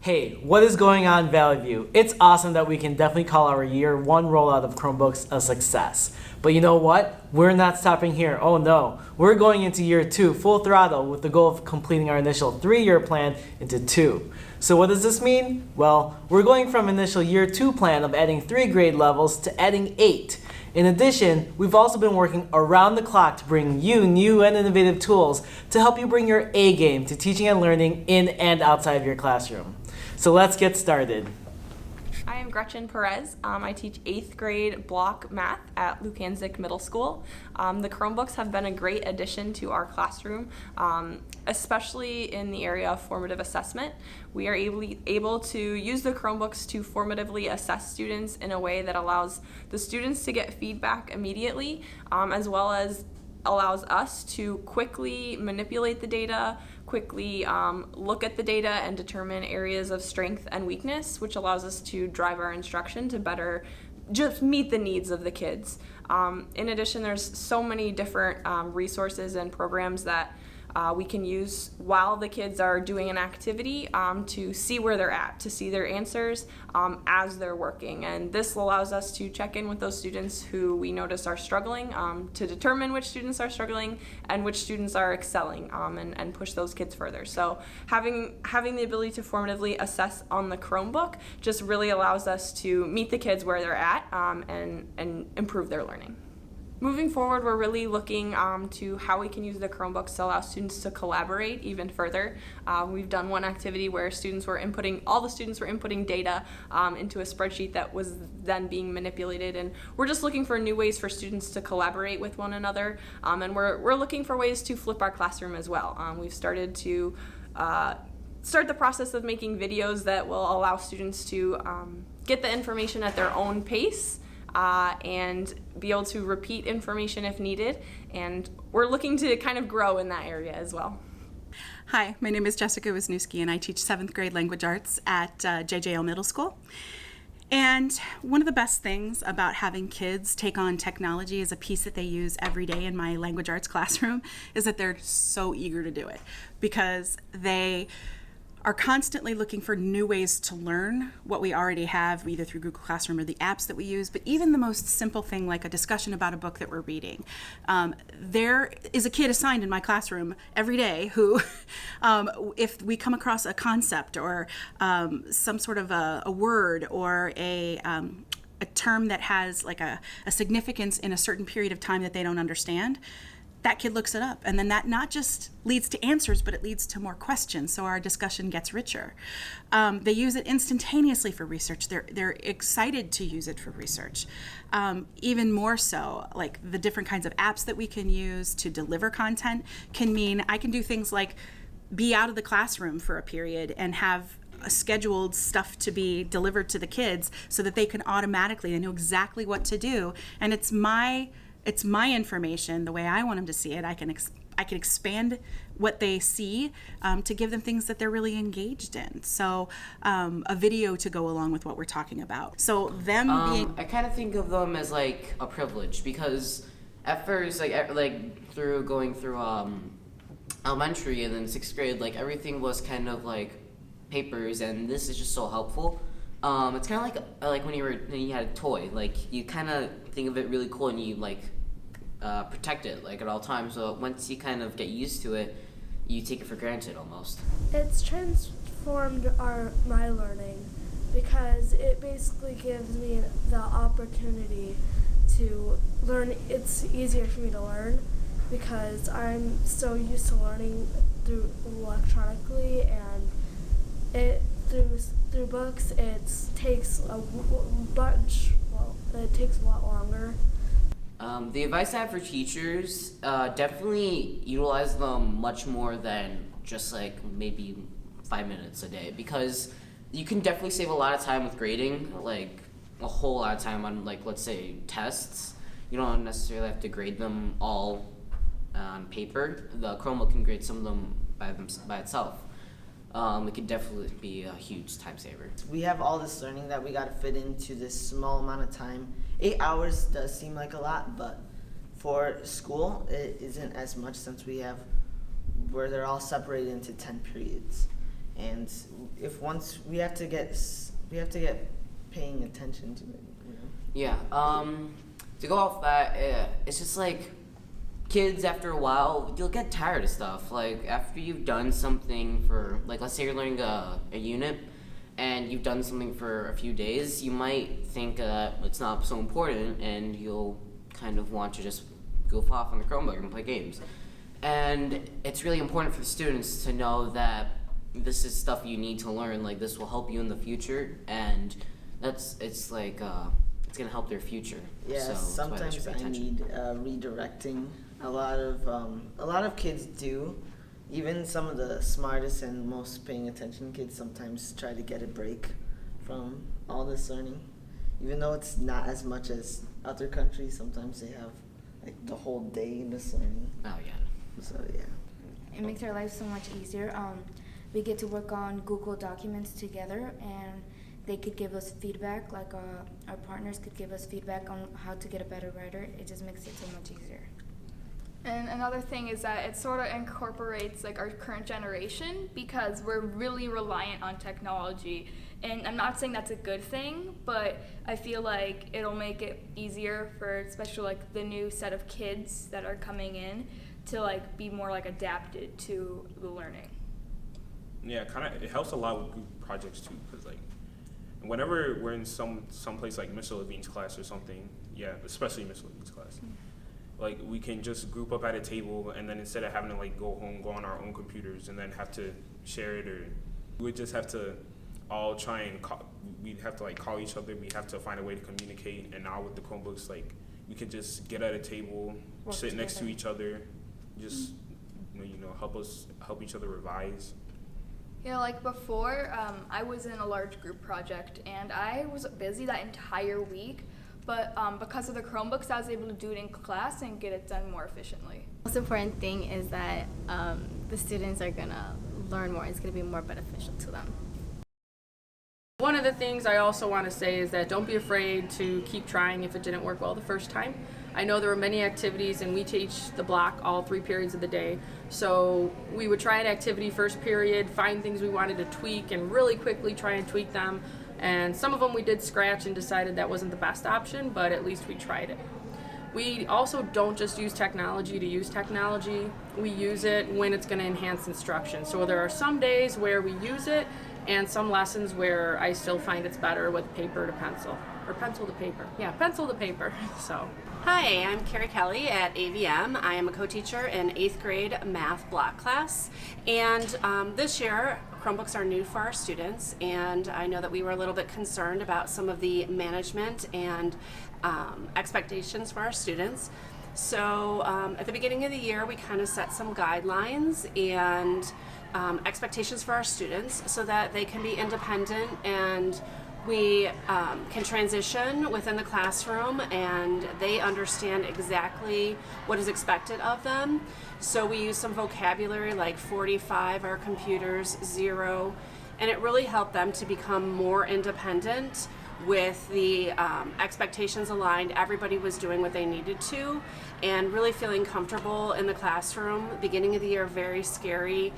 Hey, what is going on, Valley View? It's awesome that we can definitely call our year one rollout of Chromebooks a success. But you know what? We're not stopping here. Oh no. We're going into year two full throttle with the goal of completing our initial 3-year plan into 2. So what does this mean? Well, we're going from initial year 2 plan of adding 3 grade levels to adding 8. In addition, we've also been working around the clock to bring you new and innovative tools to help you bring your A game to teaching and learning in and outside of your classroom. So let's get started. I am Gretchen Perez. I teach 8th grade block math at Lukancic Middle School. The Chromebooks have been a great addition to our classroom, especially in the area of formative assessment. We are able to use the Chromebooks to formatively assess students in a way that allows the students to get feedback immediately, as well as allows us to quickly manipulate the data, quickly look at the data and determine areas of strength and weakness, which allows us to drive our instruction to better just meet the needs of the kids. In addition, there's so many different resources and programs that we can use while the kids are doing an activity to see where they're at, to see their answers as they're working. And this allows us to check in with those students who we notice are struggling, to determine which students are struggling and which students are excelling, and push those kids further. So having the ability to formatively assess on the Chromebook just really allows us to meet the kids where they're at and improve their learning. Moving forward, we're really looking to how we can use the Chromebooks to allow students to collaborate even further. We've done one activity where all the students were inputting data into a spreadsheet that was then being manipulated, and we're just looking for new ways for students to collaborate with one another, and we're looking for ways to flip our classroom as well. We've started to start the process of making videos that will allow students to get the information at their own pace, and be able to repeat information if needed, and we're looking to kind of grow in that area as well. Hi, my name is Jessica Wisniewski, and I teach 7th grade language arts at JJL Middle School. And one of the best things about having kids take on technology as a piece that they use every day in my language arts classroom is that they're so eager to do it, because they are constantly looking for new ways to learn what we already have, either through Google Classroom or the apps that we use, but even the most simple thing like a discussion about a book that we're reading. There is a kid assigned in my classroom every day who, if we come across a concept or some sort of a word or a term that has like a significance in a certain period of time that they don't understand, that kid looks it up, and then that not just leads to answers, but it leads to more questions, so our discussion gets richer. They use it instantaneously for research. They're excited to use it for research. Even more so, like the different kinds of apps that we can use to deliver content can mean I can do things like be out of the classroom for a period and have scheduled stuff to be delivered to the kids so that they know exactly what to do, and it's my information the way I want them to see it. I can expand what they see to give them things that they're really engaged in. So a video to go along with what we're talking about. So them being... I kind of think of them as like a privilege, because at first, like through going through elementary and then 6th grade, like everything was kind of like papers, and this is just so helpful. It's kind of like when you had a toy, like you kind of think of it really cool and you like protect it like at all times. So once you kind of get used to it, you take it for granted almost. It's transformed my learning, because it basically gives me the opportunity to learn. It's easier for me to learn because I'm so used to learning through electronically, and through books it takes a lot longer. The advice I have for teachers, definitely utilize them much more than just like maybe 5 minutes a day, because you can definitely save a lot of time with grading, like a whole lot of time on, like, let's say tests. You don't necessarily have to grade them all on paper. The Chromebook can grade some of them by itself. It could definitely be a huge time saver. We have all this learning that we got to fit into this small amount of time. 8 hours does seem like a lot, but for school, it isn't as much, since we have where they're all separated into 10 periods. and if once we have to get paying attention to it. You know? Yeah. To go off that, it's just like kids after a while you'll get tired of stuff. Like after you've done something for, like, let's say you're learning a unit and you've done something for a few days, you might think that it's not so important and you'll kind of want to just goof off on the Chromebook and play games. And it's really important for the students to know that this is stuff you need to learn. Like, this will help you in the future, and it's gonna help their future. Yeah, so sometimes I need redirecting. A lot of kids do. Even some of the smartest and most paying attention kids sometimes try to get a break from all this learning. Even though it's not as much as other countries, sometimes they have like the whole day in this learning. Oh yeah. So yeah. It makes our life so much easier. We get to work on Google Documents together, and they could give us feedback, like our partners could give us feedback on how to get a better writer. It just makes it so much easier. And another thing is that it sort of incorporates like our current generation, because we're really reliant on technology. And I'm not saying that's a good thing, but I feel like it'll make it easier for especially like the new set of kids that are coming in to like be more like adapted to the learning. Yeah, it helps a lot with group projects too, because like whenever we're in some place like Mr. Levine's class or something, yeah, especially Mr. Levine's class, like we can just group up at a table, and then instead of having to like go home, go on our own computers and then have to share it, or we would just have to all try and we'd have to like call each other, we have to find a way to communicate. And now with the Chromebooks, like we could just get at a table, sit next to each other, just help each other revise. Yeah, like before, I was in a large group project and I was busy that entire week, but because of the Chromebooks, I was able to do it in class and get it done more efficiently. The most important thing is that the students are gonna learn more. It's gonna be more beneficial to them. One of the things I also want to say is that don't be afraid to keep trying if it didn't work well the first time. I know there were many activities, and we teach the block all 3 periods of the day. So we would try an activity first period, find things we wanted to tweak, and really quickly try and tweak them. And some of them we did scratch and decided that wasn't the best option, but at least we tried it. We also don't just use technology to use technology. We use it when it's going to enhance instruction. So there are some days where we use it, and some lessons where I still find it's better with paper to pencil, or pencil to paper. Yeah, pencil to paper. So. Hi, I'm Carrie Kelly at AVM. I am a co-teacher in 8th grade math block class, and this year Chromebooks are new for our students, and I know that we were a little bit concerned about some of the management and expectations for our students. So at the beginning of the year we kind of set some guidelines and expectations for our students so that they can be independent, and we can transition within the classroom and they understand exactly what is expected of them. So we use some vocabulary like 45, our computers, 0, and it really helped them to become more independent with the expectations aligned. Everybody was doing what they needed to and really feeling comfortable in the classroom. Beginning of the year, very scary.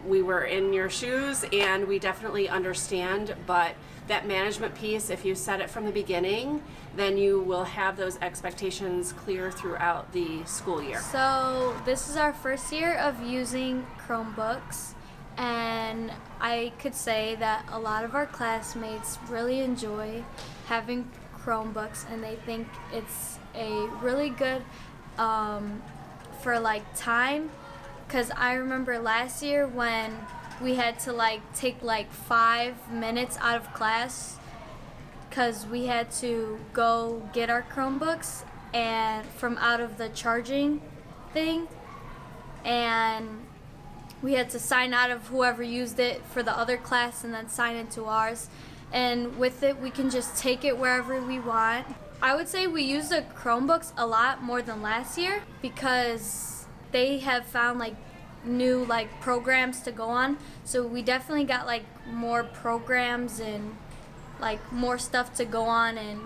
We were in your shoes and we definitely understand, but that management piece, if you set it from the beginning, then you will have those expectations clear throughout the school year. So this is our first year of using Chromebooks, and I could say that a lot of our classmates really enjoy having Chromebooks, and they think it's a really good for like time, because I remember last year when we had to like take like 5 minutes out of class because we had to go get our Chromebooks and from out of the charging thing, and we had to sign out of whoever used it for the other class and then sign into ours. And with it, we can just take it wherever we want. I would say we use the Chromebooks a lot more than last year because they have found like new like programs to go on. So we definitely got like more programs and like more stuff to go on, and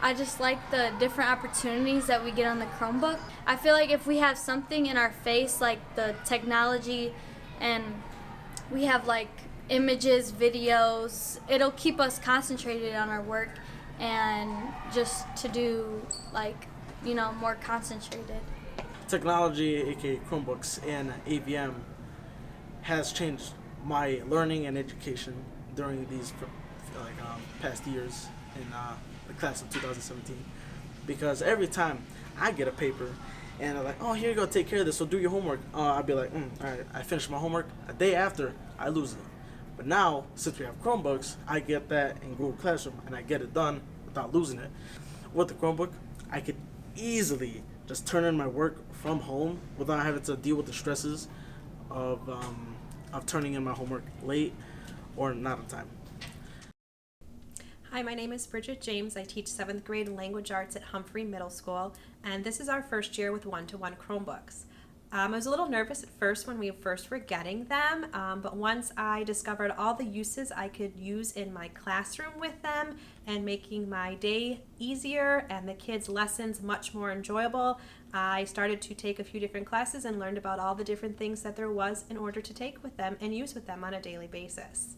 I just like the different opportunities that we get on the Chromebook. I feel like if we have something in our face like the technology and we have like images, videos. It'll keep us concentrated on our work and just to do more concentrated. Technology, aka Chromebooks and AVM, has changed my learning and education during these past years in the class of 2017. Because every time I get a paper and they're like, oh, here you go, take care of this, so do your homework. I'd be like, all right, I finished my homework. A day after, I lose it. But now, since we have Chromebooks, I get that in Google Classroom and I get it done without losing it. With the Chromebook, I could easily just turn in my work from home without having to deal with the stresses of turning in my homework late or not on time. Hi, my name is Bridget James. I teach 7th grade language arts at Humphrey Middle School, and this is our first year with one-to-one Chromebooks. I was a little nervous at first when we first were getting them, but once I discovered all the uses I could use in my classroom with them and making my day easier and the kids' lessons much more enjoyable, I started to take a few different classes and learned about all the different things that there was in order to take with them and use with them on a daily basis.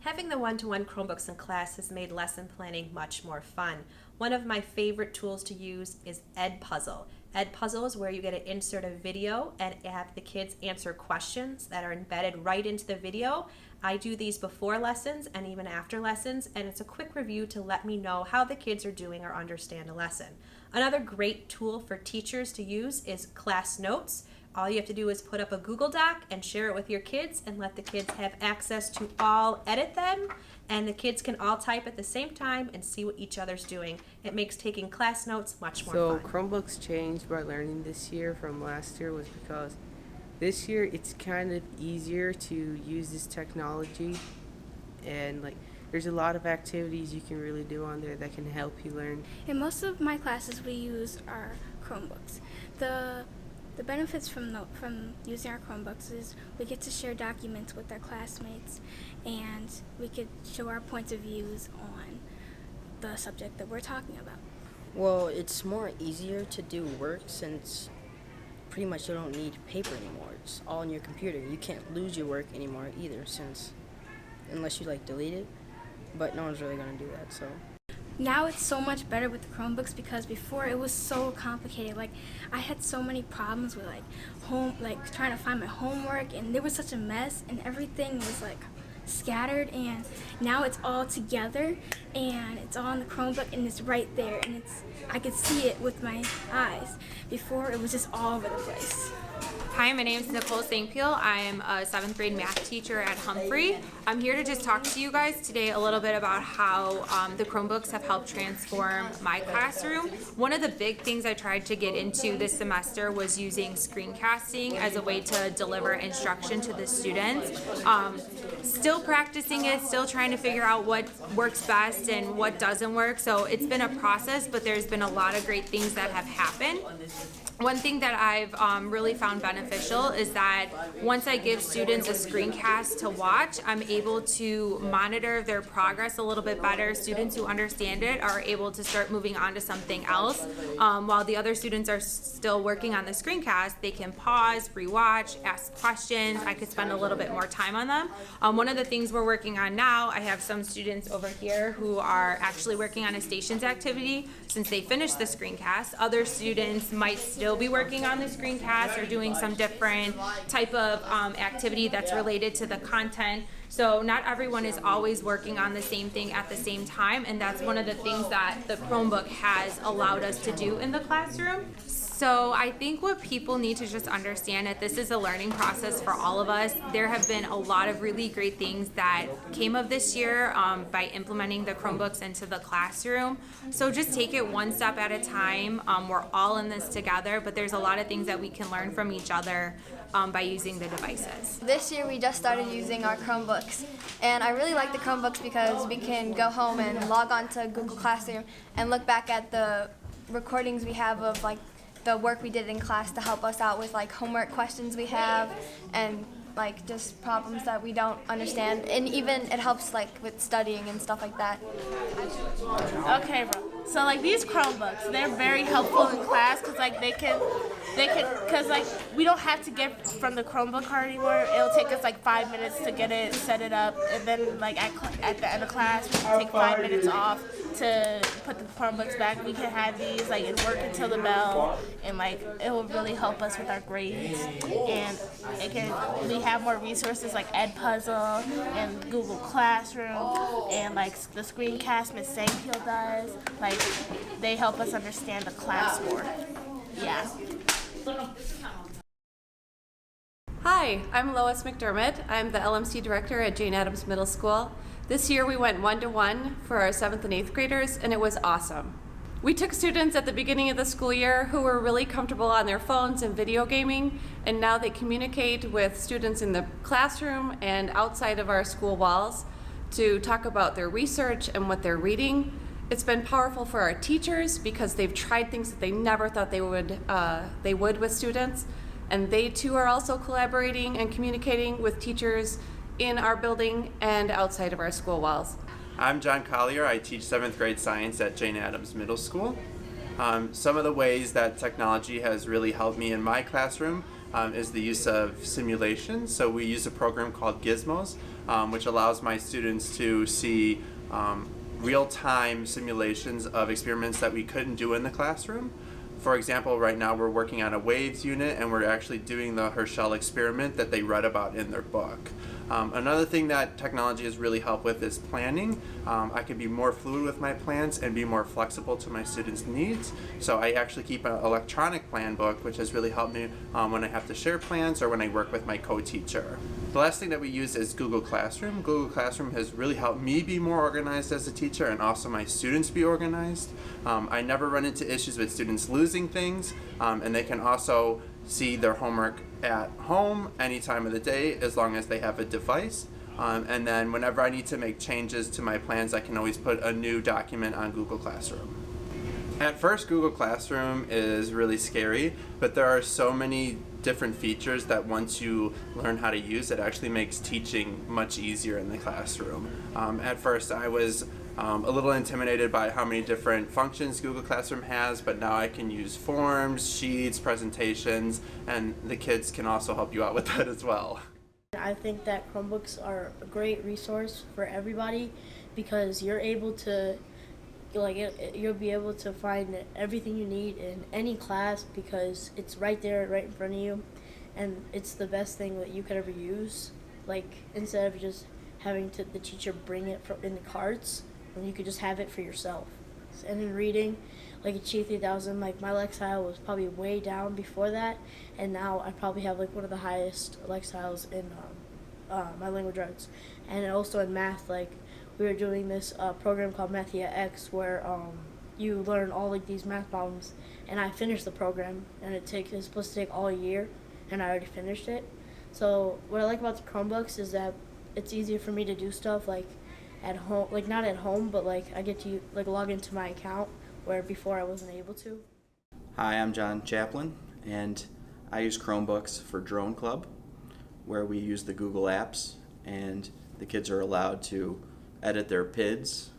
Having the one-to-one Chromebooks in class has made lesson planning much more fun. One of my favorite tools to use is Edpuzzle. Edpuzzle is where you get to insert a video and have the kids answer questions that are embedded right into the video. I do these before lessons and even after lessons, and it's a quick review to let me know how the kids are doing or understand a lesson. Another great tool for teachers to use is Class Notes. All you have to do is put up a Google Doc and share it with your kids and let the kids have access to all edit them, and the kids can all type at the same time and see what each other's doing. It makes taking class notes much more fun. So Chromebooks changed my learning this year from last year was because this year it's kind of easier to use this technology, and there's a lot of activities you can really do on there that can help you learn. In most of my classes we use our Chromebooks. The benefits from using our Chromebooks is we get to share documents with our classmates, and we could show our points of views on the subject that we're talking about. Well, it's more easier to do work since pretty much you don't need paper anymore. It's all on your computer. You can't lose your work anymore either, unless you delete it, but no one's really going to do that, so. Now it's so much better with the Chromebooks because before it was so complicated. I had so many problems with trying to find my homework, and there was such a mess, and everything was scattered, and now it's all together and it's all on the Chromebook and it's right there, and I could see it with my eyes. Before it was just all over the place. Hi, my name is Nicole St. Peel. I am a 7th grade math teacher at Humphrey. I'm here to just talk to you guys today a little bit about how the Chromebooks have helped transform my classroom. One of the big things I tried to get into this semester was using screencasting as a way to deliver instruction to the students. Still practicing it, still trying to figure out what works best and what doesn't work. So it's been a process, but there's been a lot of great things that have happened. One thing that I've really found beneficial is that once I give students a screencast to watch, I'm able to monitor their progress a little bit better. Students who understand it are able to start moving on to something else. While the other students are still working on the screencast, they can pause, rewatch, ask questions. I could spend a little bit more time on them. One of the things we're working on now, I have some students over here who are actually working on a stations activity since they finished the screencast. Other students might still be working on the screencast or doing some different type of activity that's related to the content. So not everyone is always working on the same thing at the same time, and that's one of the things that the Chromebook has allowed us to do in the classroom. So I think what people need to just understand that this is a learning process for all of us. There have been a lot of really great things that came of this year by implementing the Chromebooks into the classroom. So just take it one step at a time. We're all in this together, but there's a lot of things that we can learn from each other by using the devices. This year we just started using our Chromebooks, and I really like the Chromebooks because we can go home and log on to Google Classroom and look back at the recordings we have of the work we did in class to help us out with homework questions we have, and like just problems that we don't understand, and even it helps like with studying and stuff like that. Okay, bro. So like these Chromebooks, they're very helpful in class because like they can, because like we don't have to get from the Chromebook card anymore. It'll take us like 5 minutes to get it, set it up, and then like at the end of class, we can take 5 minutes off to put the Chromebooks back. We can have these like and work until the bell, and like it will really help us with our grades. And we have more resources like Edpuzzle and Google Classroom and like the Screencast Miss Sangpeel does. Like they help us understand the class more. Yeah. Hi, I'm Lois McDermott. I'm the LMC director at Jane Addams Middle School. This year we went 1-to-1 for our 7th and 8th graders, and it was awesome. We took students at the beginning of the school year who were really comfortable on their phones and video gaming, and now they communicate with students in the classroom and outside of our school walls to talk about their research and what they're reading. It's been powerful for our teachers because they've tried things that they never thought they would with students, and they too are also collaborating and communicating with teachers in our building and outside of our school walls. I'm John Collier. I teach 7th grade science at Jane Addams Middle School. Some of the ways that technology has really helped me in my classroom is the use of simulations. So we use a program called Gizmos, which allows my students to see real-time simulations of experiments that we couldn't do in the classroom. For example, right now we're working on a waves unit and we're actually doing the Herschel experiment that they read about in their book. Another thing that technology has really helped with is planning. I can be more fluid with my plans and be more flexible to my students' needs. So I actually keep an electronic plan book, which has really helped me when I have to share plans or when I work with my co-teacher. The last thing that we use is Google Classroom. Google Classroom has really helped me be more organized as a teacher and also my students be organized. I never run into issues with students losing things, and they can also see their homework at home any time of the day as long as they have a device. And then whenever I need to make changes to my plans, I can always put a new document on Google Classroom. At first, Google Classroom is really scary, but there are so many different features that once you learn how to use, it actually makes teaching much easier in the classroom. At first, I was a little intimidated by how many different functions Google Classroom has, but now I can use forms, sheets, presentations, and the kids can also help you out with that as well. I think that Chromebooks are a great resource for everybody because you're able to you'll be able to find everything you need in any class because it's right there, right in front of you, and it's the best thing that you could ever use. Like instead of just having the teacher bring it in the carts, and you could just have it for yourself. And in reading, like Achieve 3000, like my Lexile was probably way down before that, and now I probably have like one of the highest Lexiles in my language arts. And also in math, like we were doing this program called Mathia X where you learn all like these math problems, and I finished the program, and it's supposed to take all year, and I already finished it. So what I like about the Chromebooks is that it's easier for me to do stuff like at home, like not at home, but like I get to like log into my account where before I wasn't able to. Hi, I'm John Chaplin, and I use Chromebooks for Drone Club, where we use the Google apps, and the kids are allowed to edit their PIDs.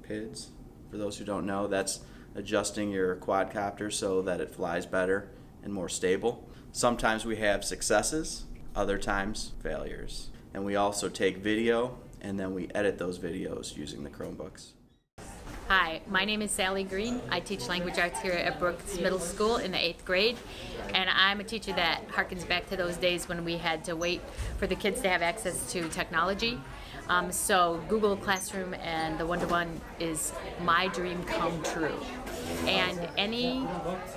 PIDs, for those who don't know, that's adjusting your quadcopter so that it flies better and more stable. Sometimes we have successes, other times failures. And we also take video, and then we edit those videos using the Chromebooks. Hi, my name is Sally Green. I teach language arts here at Brooks Middle School in the 8th grade, and I'm a teacher that harkens back to those days when we had to wait for the kids to have access to technology. So Google Classroom and the one-to-one is my dream come true. And any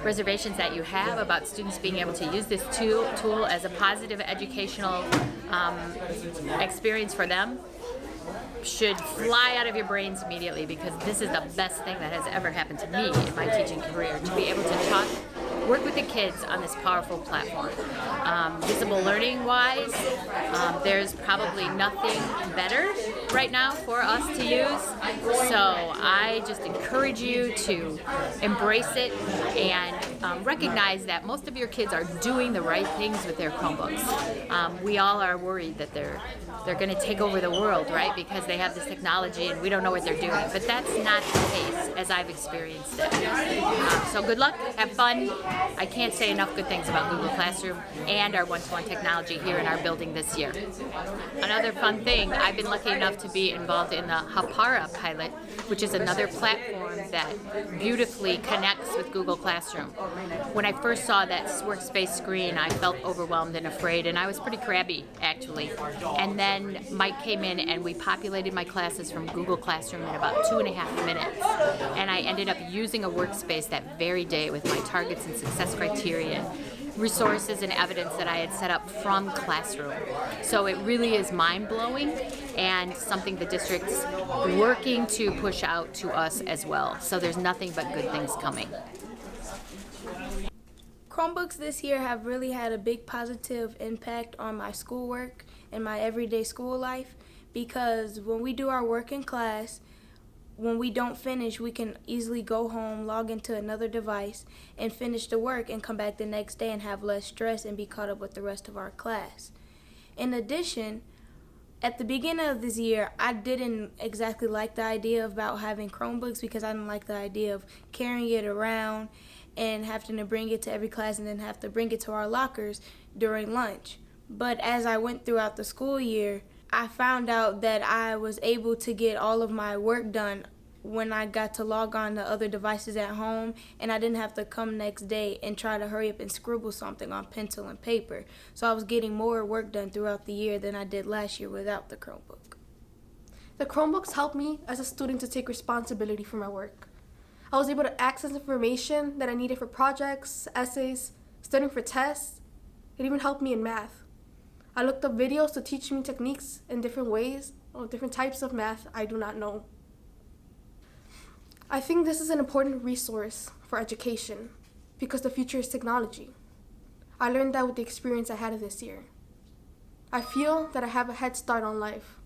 reservations that you have about students being able to use this tool as a positive educational experience for them should fly out of your brains immediately, because this is the best thing that has ever happened to me in my teaching career, to be able to talk work with the kids on this powerful platform. Visible learning wise, there's probably nothing better right now for us to use. So I just encourage you to embrace it and recognize that most of your kids are doing the right things with their Chromebooks. We all are worried that they're going to take over the world, right? Because they have this technology and we don't know what they're doing. But that's not the case as I've experienced it. So good luck, have fun. I can't say enough good things about Google Classroom and our one-to-one technology here in our building this year. Another fun thing, I've been lucky enough to be involved in the Hapara pilot, which is another platform that beautifully connects with Google Classroom. When I first saw that workspace screen, I felt overwhelmed and afraid, and I was pretty crabby, actually. And then Mike came in and we populated my classes from Google Classroom in about 2.5 minutes. And I ended up using a workspace that very day with my targets and success criteria, resources and evidence that I had set up from Classroom. So it really is mind-blowing and something the district's working to push out to us as well. So there's nothing but good things coming. Chromebooks this year have really had a big positive impact on my schoolwork and my everyday school life, because when we do our work in class, when we don't finish, we can easily go home, log into another device, and finish the work and come back the next day and have less stress and be caught up with the rest of our class. In addition, at the beginning of this year, I didn't exactly like the idea about having Chromebooks because I didn't like the idea of carrying it around and having to bring it to every class and then have to bring it to our lockers during lunch. But as I went throughout the school year, I found out that I was able to get all of my work done when I got to log on to other devices at home, and I didn't have to come next day and try to hurry up and scribble something on pencil and paper. So I was getting more work done throughout the year than I did last year without the Chromebook. The Chromebooks helped me as a student to take responsibility for my work. I was able to access information that I needed for projects, essays, studying for tests. It even helped me in math. I looked up videos to teach me techniques in different ways or different types of math I do not know. I think this is an important resource for education because the future is technology. I learned that with the experience I had this year. I feel that I have a head start on life.